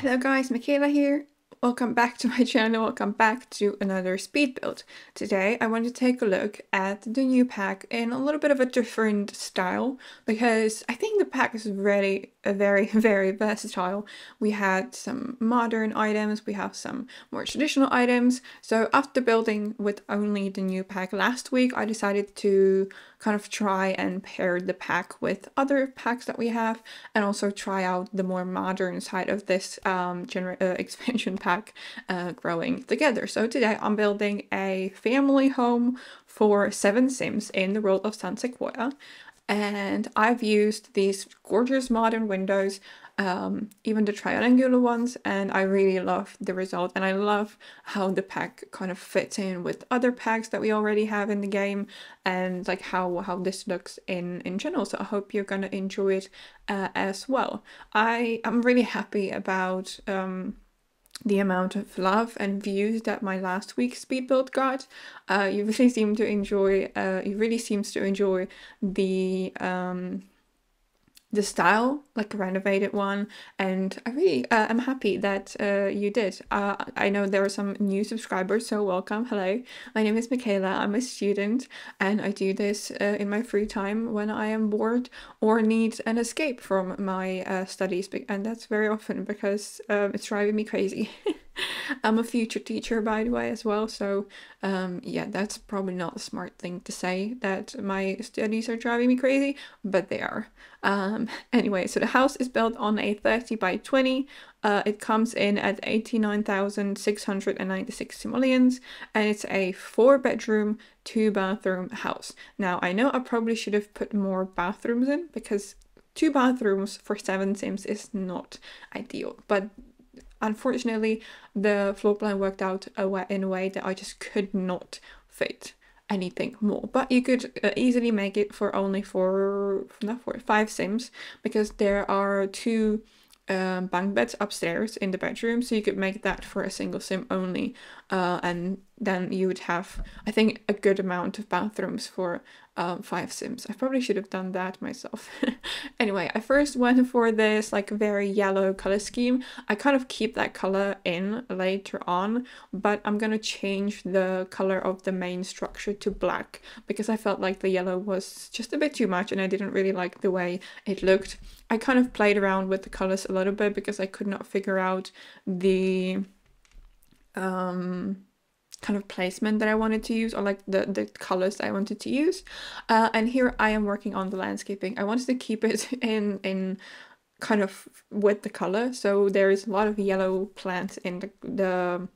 Hello guys, Michaela here. Welcome back to my channel, welcome back to another speed build. Today I want to take a look at the new pack in a little bit of a different style because I think the pack is really very versatile. We had some modern items, we have some more traditional items. So after building with only the new pack last week, I decided to kind of try and pair the pack with other packs that we have and also try out the more modern side of this expansion pack growing together. So today I'm building a family home for 7 Sims in the world of San Sequoia. And I've used these gorgeous modern windows, even the triangular ones, and I really love the result, and I love how the pack kind of fits in with other packs that we already have in the game, and like how this looks in general. So I hope you're gonna enjoy it as well. I'm really happy about the amount of love and views that my last week's speed build got. You really seem to enjoy, the style, like a renovated one, and I really am happy that you did. I know there are some new subscribers, so welcome. Hello, my name is Michaela, I'm a student and I do this in my free time when I am bored or need an escape from my studies, and that's very often because it's driving me crazy. I'm a future teacher, by the way, as well, so yeah, that's probably not a smart thing to say, that my studies are driving me crazy, but they are. Anyway, so the house is built on a 30 by 20. It comes in at 89,696 simoleons, and it's a 4-bedroom, 2-bathroom house. Now, I know I probably should have put more bathrooms in, because 2 bathrooms for 7 Sims is not ideal, but unfortunately, the floor plan worked out in a way that I just could not fit anything more. But you could easily make it for only for 5 Sims, because there are 2 bunk beds upstairs in the bedroom, so you could make that for a single Sim only, and then you would have, I think, a good amount of bathrooms for 5 Sims. I probably should have done that myself. Anyway, I first went for this like very yellow color scheme. I kind of keep that color in later on, but I'm gonna change the color of the main structure to black because I felt like the yellow was just a bit too much and I didn't really like the way it looked. I kind of played around with the colors a little bit because I could not figure out the kind of placement that I wanted to use, or like the colors I wanted to use. And here I am working on the landscaping. I wanted to keep it in kind of with the color, so there is a lot of yellow plants in the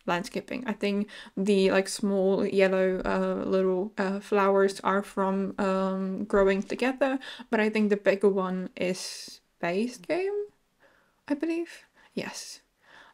landscaping. I think the like small yellow little flowers are from growing together, but I think the bigger one is base game, I believe. Yes.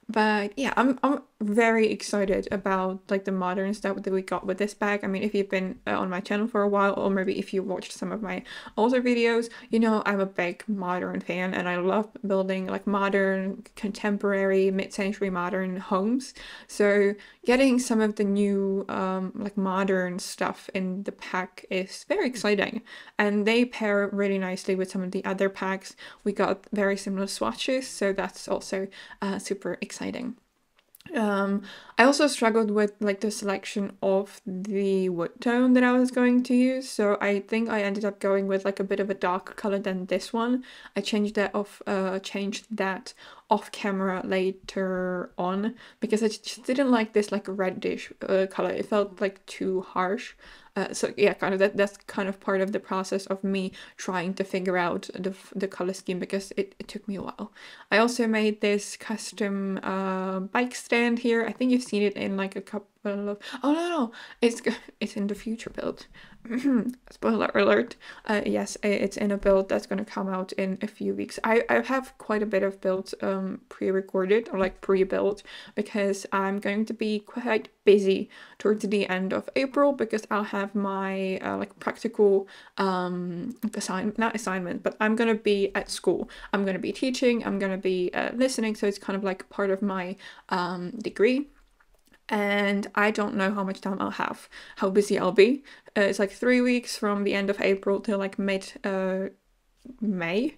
But yeah, I'm very excited about like the modern stuff that we got with this bag. I mean, if you've been on my channel for a while, or maybe if you watched some of my older videos, you know I'm a big modern fan and I love building like modern, contemporary, mid-century modern homes. So getting some of the new like modern stuff in the pack is very exciting, and they pair really nicely with some of the other packs. We got very similar swatches, so that's also super exciting. I also struggled with like the selection of the wood tone that I was going to use, so I think I ended up going with like a bit of a darker color than this one. I changed that off camera later on because I just didn't like this like reddish color. It felt like too harsh. So yeah, kind of that's kind of part of the process of me trying to figure out the color scheme, because it took me a while. I also made this custom bike stand here. I think you've seen it in like a couple of, oh no, it's in the future build. Spoiler alert. Yes, it's in a build that's going to come out in a few weeks. I have quite a bit of builds pre-recorded, or like pre-built, because I'm going to be quite busy towards the end of April, because I'll have my like practical not assignment, but I'm going to be at school. I'm going to be teaching, I'm going to be listening, so it's kind of like part of my degree. And I don't know how much time I'll have, how busy I'll be. It's like 3 weeks from the end of April till like mid May.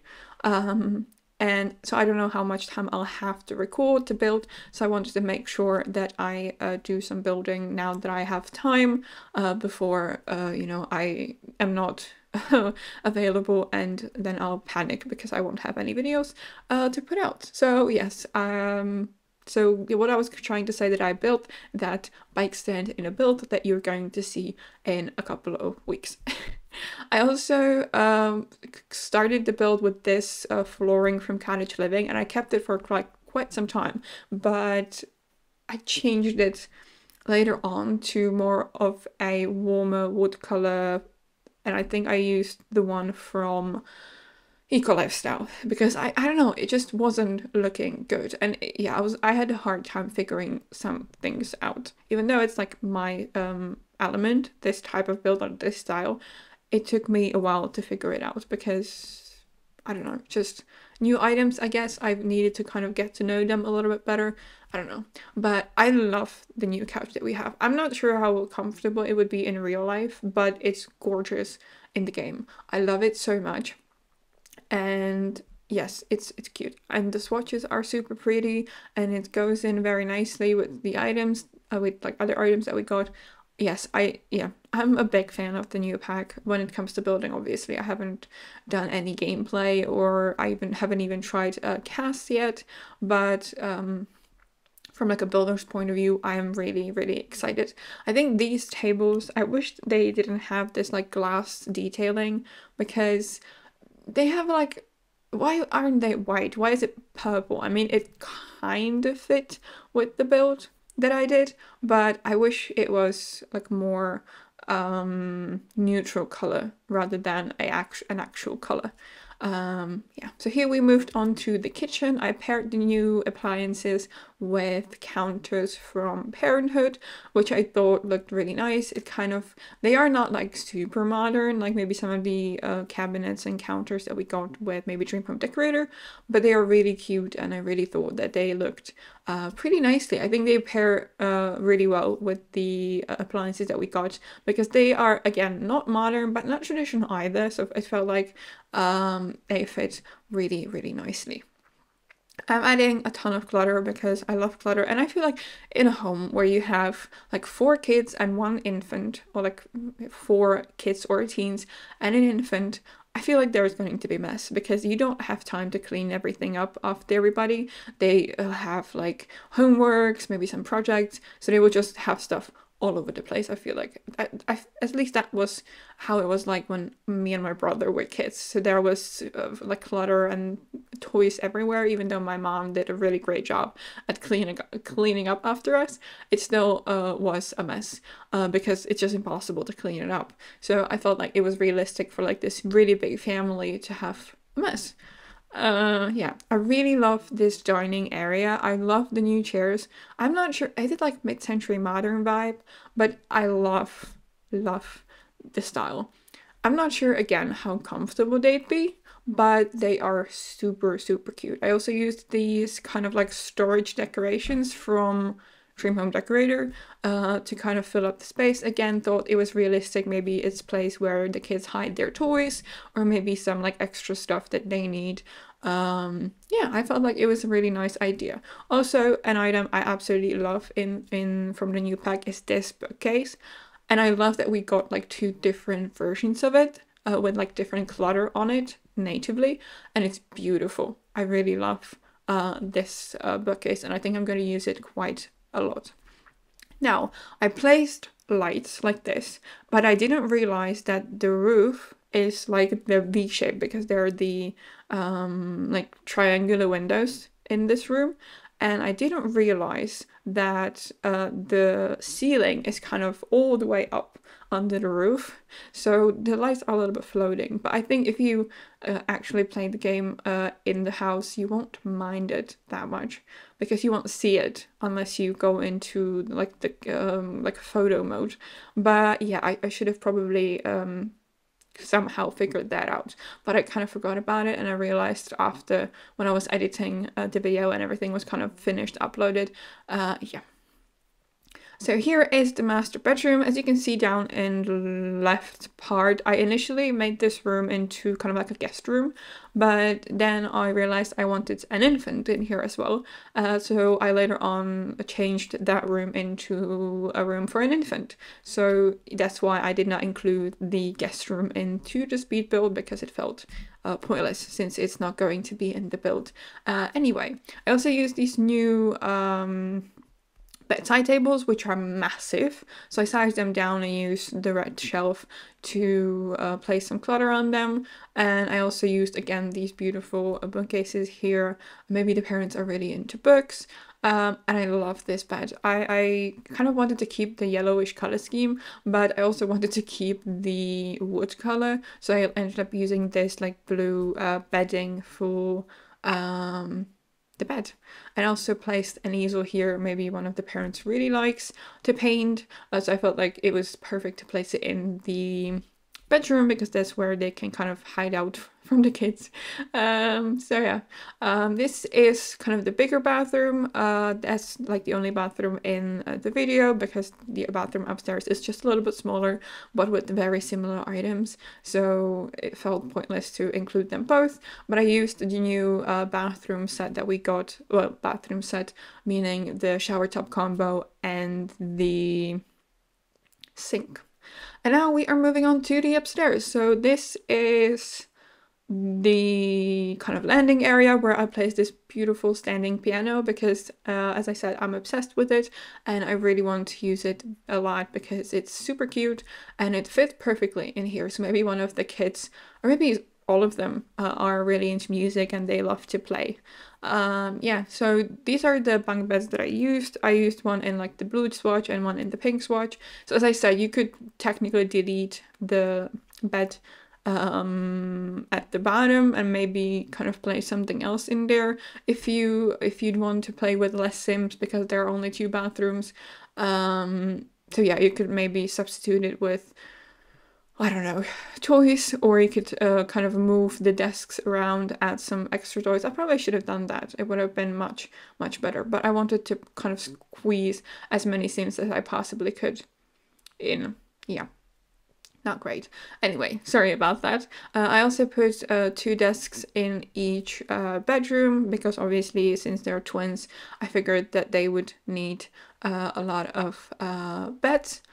And so I don't know how much time I'll have to record to build. So I wanted to make sure that I do some building now that I have time before, you know, I am not available, and then I'll panic because I won't have any videos to put out. So yes, so what I was trying to say, that I built that bike stand in a build that you're going to see in a couple of weeks. I also started the build with this flooring from Cottage Living, and I kept it for like quite some time, but I changed it later on to more of a warmer wood color, and I think I used the one from Eco Lifestyle because I don't know, it just wasn't looking good. And yeah, I had a hard time figuring some things out, even though it's like my element, this type of build or this style. It took me a while to figure it out because I don't know, just new items. I guess I've needed to kind of get to know them a little bit better. I don't know, but I love the new couch that we have. I'm not sure how comfortable it would be in real life, but it's gorgeous in the game. I love it so much. And yes, it's cute, and the swatches are super pretty, and it goes in very nicely with the items, with like other items that we got. Yes, I'm a big fan of the new pack when it comes to building. Obviously, I haven't done any gameplay, or I haven't even tried casts yet, but from like a builder's point of view, I am really, really excited. I think these tables, I wish they didn't have this like glass detailing, because they have like, why aren't they white? Why is it purple? I mean, it kind of fit with the build that I did, but I wish it was like more neutral color rather than an actual color. Yeah, so here we moved on to the kitchen. I paired the new appliances with counters from Parenthood, which I thought looked really nice. It kind of, they are not like super modern, like maybe some of the cabinets and counters that we got with maybe Dream Home Decorator, but they are really cute, and I really thought that they looked pretty nicely. I think they pair really well with the appliances that we got, because they are, again, not modern but not traditional either, so it felt like they fit really, really nicely. I'm adding a ton of clutter because I love clutter, and I feel like in a home where you have like 4 kids and 1 infant, or like 4 kids or teens and an infant, I feel like there's going to be mess because you don't have time to clean everything up after everybody. They have like homeworks, maybe some projects, so they will just have stuff all over the place. I feel like at least that was how it was like when me and my brother were kids. So there was like clutter and toys everywhere. Even though my mom did a really great job at cleaning up after us, it still was a mess because it's just impossible to clean it up. So I felt like it was realistic for like this really big family to have a mess. Yeah, I really love this dining area. I love the new chairs. I'm not sure, I did like mid-century modern vibe, but I love the style. I'm not sure again how comfortable they'd be, but they are super, super cute. I also used these kind of like storage decorations from Dream Home Decorator to kind of fill up the space. Again, thought it was realistic. Maybe it's a place where the kids hide their toys, or maybe some like extra stuff that they need. Yeah, I felt like it was a really nice idea. Also, an item I absolutely love in from the new pack is this bookcase, and I love that we got like 2 different versions of it with like different clutter on it natively, and it's beautiful. I really love this bookcase, and I think I'm going to use it quite a lot. Now, I placed lights like this, but I didn't realize that the roof is like the V shape because there are the like triangular windows in this room, and I didn't realize that the ceiling is kind of all the way up under the roof, so the lights are a little bit floating. But I think if you actually play the game in the house, you won't mind it that much because you won't see it unless you go into like the like photo mode. But yeah, I should have probably somehow figured that out, but I kind of forgot about it, and I realized after when I was editing the video and everything was kind of finished, uploaded. Yeah. So here is the master bedroom. As you can see down in the left part, I initially made this room into kind of like a guest room, but then I realized I wanted an infant in here as well. So I later on changed that room into a room for an infant. So that's why I did not include the guest room into the speed build, because it felt pointless since it's not going to be in the build. Anyway, I also used these new bedside tables, which are massive, so I sized them down and used the red shelf to place some clutter on them. And I also used, again, these beautiful bookcases here. Maybe the parents are really into books. And I love this bed. I kind of wanted to keep the yellowish color scheme, but I also wanted to keep the wood color, so I ended up using this like blue bedding for the bed. And also placed an easel here, maybe one of the parents really likes to paint, so I felt like it was perfect to place it in the bedroom, because that's where they can kind of hide out from the kids. So yeah, this is kind of the bigger bathroom. That's like the only bathroom in the video, because the bathroom upstairs is just a little bit smaller, but with very similar items, so it felt pointless to include them both. But I used the new bathroom set that we got, well, bathroom set meaning the shower top combo and the sink. And now we are moving on to the upstairs. So this is the kind of landing area where I placed this beautiful standing piano, because as I said, I'm obsessed with it and I really want to use it a lot because it's super cute and it fits perfectly in here. So maybe one of the kids, or maybe all of them, are really into music and they love to play. Yeah, so these are the bunk beds that I used. I used one in like the blue swatch and one in the pink swatch. So as I said, you could technically delete the bed at the bottom and maybe kind of play something else in there if you'd want to play with less Sims, because there are only 2 bathrooms. So yeah, you could maybe substitute it with, I don't know, toys, or you could kind of move the desks around, add some extra toys. I probably should have done that. It would have been much better, but I wanted to kind of squeeze as many Sims as I possibly could in. Yeah, not great. Anyway, sorry about that. I also put 2 desks in each bedroom, because obviously since they're twins, I figured that they would need a lot of beds.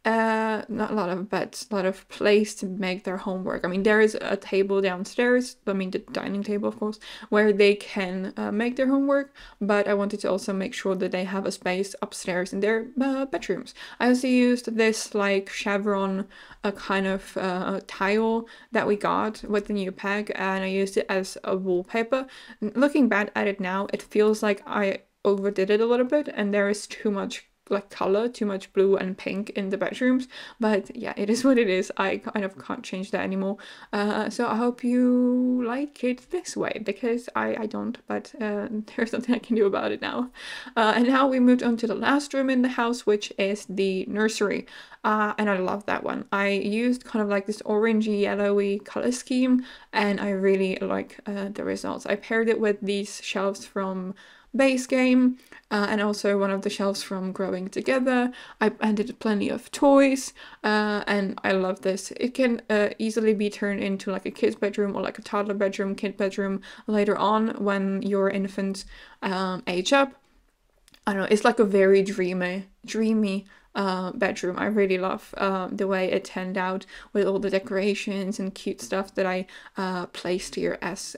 Not a lot of beds, a lot of place to make their homework. I mean, there is a table downstairs, I mean the dining table of course, where they can make their homework, but I wanted to also make sure that they have a space upstairs in their bedrooms. I also used this like chevron kind of tile that we got with the new pack, and I used it as a wallpaper. Looking back at it now, it feels like I overdid it a little bit and there is too much like color, too much blue and pink in the bedrooms, but yeah, it is what it is. I kind of can't change that anymore. So I hope you like it this way, because I don't, but there's nothing I can do about it now. And now we moved on to the last room in the house, which is the nursery, and I love that one. I used kind of like this orangey yellowy color scheme and I really like the results. I paired it with these shelves from base game and also one of the shelves from Growing Together. I added plenty of toys and I love this. It can easily be turned into like a kid's bedroom or like a toddler bedroom, kid bedroom later on when your infants age up. I don't know, it's like a very dreamy bedroom. I really love the way it turned out with all the decorations and cute stuff that I placed here as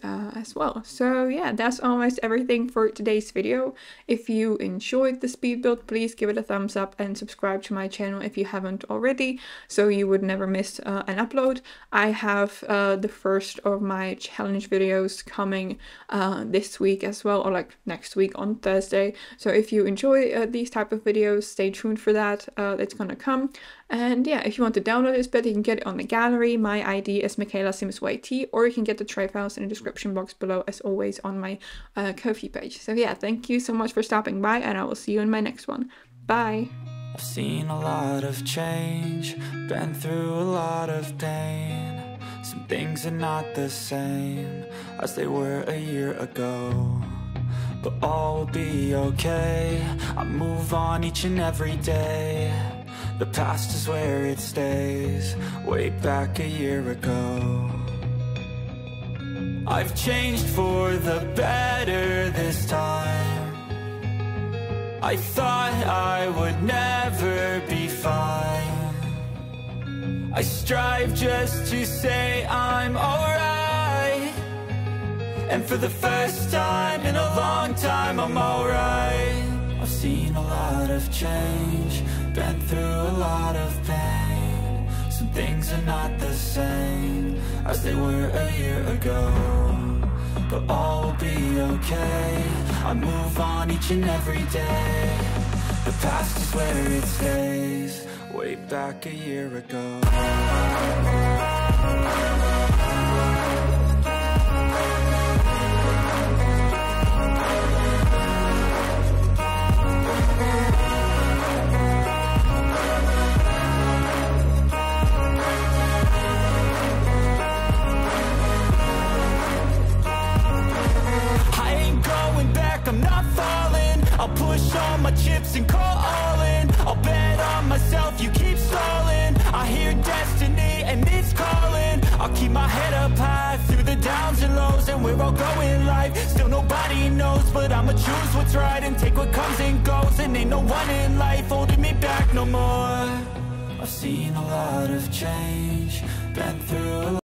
well. So yeah, that's almost everything for today's video. If you enjoyed the speed build, please give it a thumbs up and subscribe to my channel if you haven't already, so you would never miss an upload. I have the first of my challenge videos coming this week as well, or like next week on Thursday. So if you enjoy these type of videos, stay tuned for that. It's gonna come. And yeah, if you want to download this bit, you can get it on the gallery. My ID is michaelasimsyt, or you can get the tray files in the description box below, as always, on my Ko-fi page. So yeah, thank you so much for stopping by, and I will see you in my next one. Bye! I've seen a lot of change, been through a lot of pain. Some things are not the same as they were a year ago, but all will be okay. I move on each and every day. The past is where it stays, way back a year ago. I've changed for the better this time. I thought I would never be fine. I strive just to say I'm alright, and for the first time in a long time I'm alright. I've seen a lot of change, been through a lot of pain. Some things are not the same as they were a year ago, but all will be okay. I move on each and every day. The past is where it stays, way back a year ago. I'm not falling, I'll push all my chips and call all in. I'll bet on myself, you keep stalling. I hear destiny and it's calling. I'll keep my head up high through the downs and lows, and where I'll go in life, still nobody knows. But I'ma choose what's right and take what comes and goes, and ain't no one in life holding me back no more. I've seen a lot of change, been through a